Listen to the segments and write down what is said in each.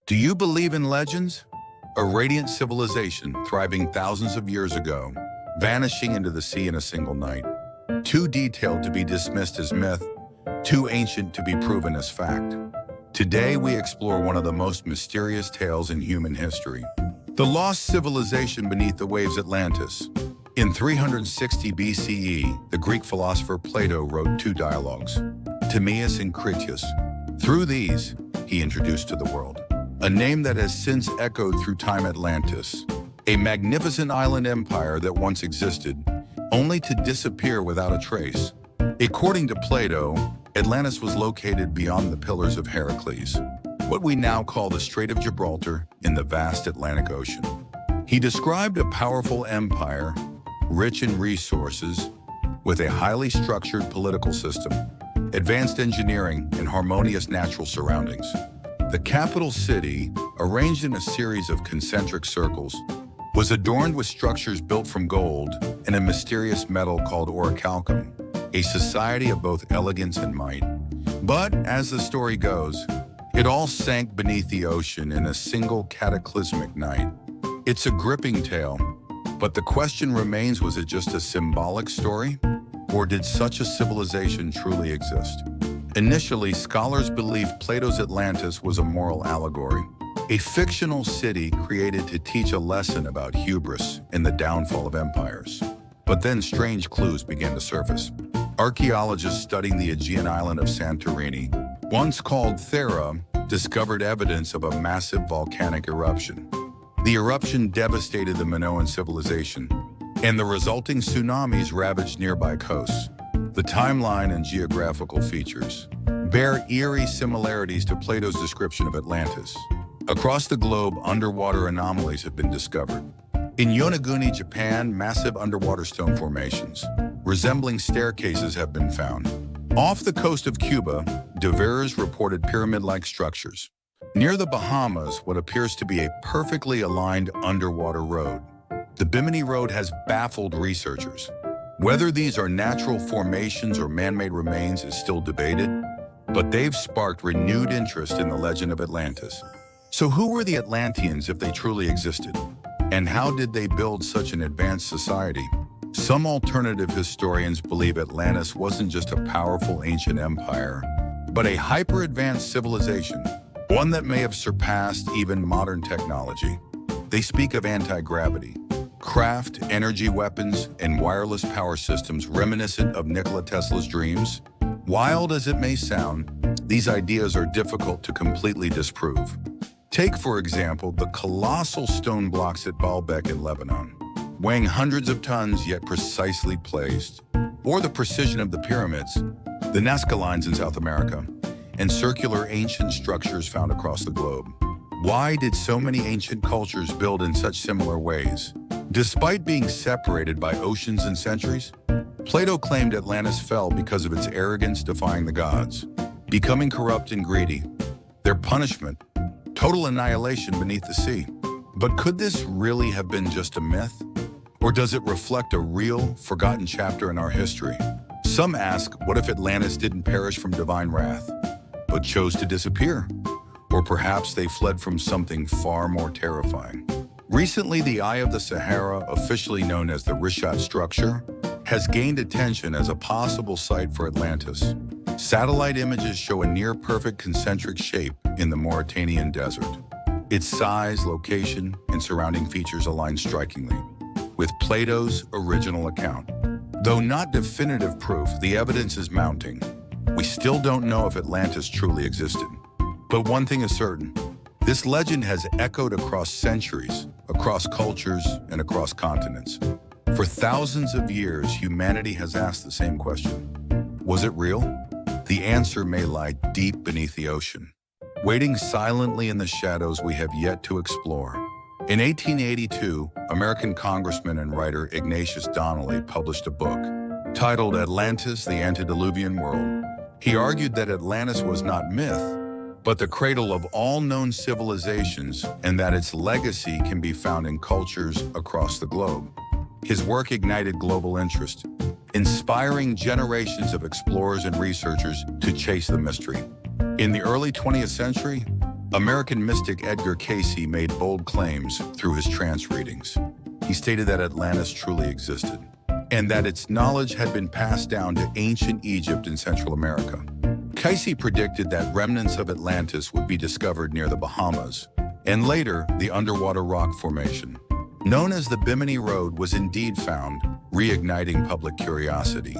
Do you believe in legends? A radiant civilization thriving thousands of years ago, vanishing into the sea in a single night. Too detailed to be dismissed as myth, too ancient to be proven as fact. Today we explore one of the most mysterious tales in human history. The lost civilization beneath the waves, Atlantis. In 360 BCE, the Greek philosopher Plato wrote two dialogues, Timaeus and Critias. Through these, he introduced to the world a name that has since echoed through time: Atlantis, a magnificent island empire that once existed, only to disappear without a trace. According to Plato, Atlantis was located beyond the Pillars of Heracles, what we now call the Strait of Gibraltar, in the vast Atlantic Ocean. He described a powerful empire, rich in resources, with a highly structured political system, advanced engineering, and harmonious natural surroundings. The capital city, arranged in a series of concentric circles, was adorned with structures built from gold and a mysterious metal called orichalcum, a society of both elegance and might. But, as the story goes, it all sank beneath the ocean in a single cataclysmic night. It's a gripping tale, but the question remains, was it just a symbolic story? Or did such a civilization truly exist? Initially, scholars believed Plato's Atlantis was a moral allegory, a fictional city created to teach a lesson about hubris and the downfall of empires. But then strange clues began to surface. Archaeologists studying the Aegean island of Santorini, once called Thera, discovered evidence of a massive volcanic eruption. The eruption devastated the Minoan civilization, and the resulting tsunamis ravaged nearby coasts. The timeline and geographical features bear eerie similarities to Plato's description of Atlantis. Across the globe, underwater anomalies have been discovered. In Yonaguni, Japan, massive underwater stone formations resembling staircases have been found. Off the coast of Cuba, divers reported pyramid-like structures. Near the Bahamas, what appears to be a perfectly aligned underwater road. The Bimini Road has baffled researchers. Whether these are natural formations or man-made remains is still debated, but they've sparked renewed interest in the legend of Atlantis. So who were the Atlanteans if they truly existed? And how did they build such an advanced society? Some alternative historians believe Atlantis wasn't just a powerful ancient empire, but a hyper-advanced civilization, one that may have surpassed even modern technology. They speak of anti-gravity, craft, energy weapons, and wireless power systems reminiscent of Nikola Tesla's dreams. Wild as it may sound, these ideas are difficult to completely disprove. Take, for example, the colossal stone blocks at Baalbek in Lebanon, weighing hundreds of tons yet precisely placed, or the precision of the pyramids, the Nazca lines in South America, and circular ancient structures found across the globe. Why did so many ancient cultures build in such similar ways? Despite being separated by oceans and centuries, Plato claimed Atlantis fell because of its arrogance defying the gods, becoming corrupt and greedy. Their punishment, total annihilation beneath the sea. But could this really have been just a myth? Or does it reflect a real, forgotten chapter in our history? Some ask, what if Atlantis didn't perish from divine wrath, but chose to disappear? Or perhaps they fled from something far more terrifying. Recently, the Eye of the Sahara, officially known as the Rishat structure, has gained attention as a possible site for Atlantis. Satellite images show a near-perfect concentric shape in the Mauritanian desert. Its size, location, and surrounding features align strikingly with Plato's original account. Though not definitive proof, the evidence is mounting. We still don't know if Atlantis truly existed. But one thing is certain, this legend has echoed across centuries, across cultures, and across continents. For thousands of years, humanity has asked the same question. Was it real? The answer may lie deep beneath the ocean, waiting silently in the shadows we have yet to explore. In 1882, American congressman and writer Ignatius Donnelly published a book titled Atlantis, the Antediluvian World. He argued that Atlantis was not myth, but the cradle of all known civilizations, and that its legacy can be found in cultures across the globe. His work ignited global interest, inspiring generations of explorers and researchers to chase the mystery. In the early 20th century, American mystic Edgar Cayce made bold claims through his trance readings. He stated that Atlantis truly existed, and that its knowledge had been passed down to ancient Egypt and Central America. Cayce predicted that remnants of Atlantis would be discovered near the Bahamas, and later the underwater rock formation, known as the Bimini Road, was indeed found, reigniting public curiosity.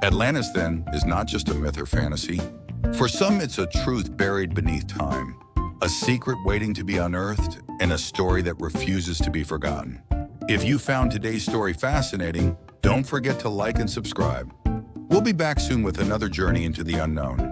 Atlantis, then, is not just a myth or fantasy. For some, it's a truth buried beneath time, a secret waiting to be unearthed, and a story that refuses to be forgotten. If you found today's story fascinating, don't forget to like and subscribe. We'll be back soon with another journey into the unknown.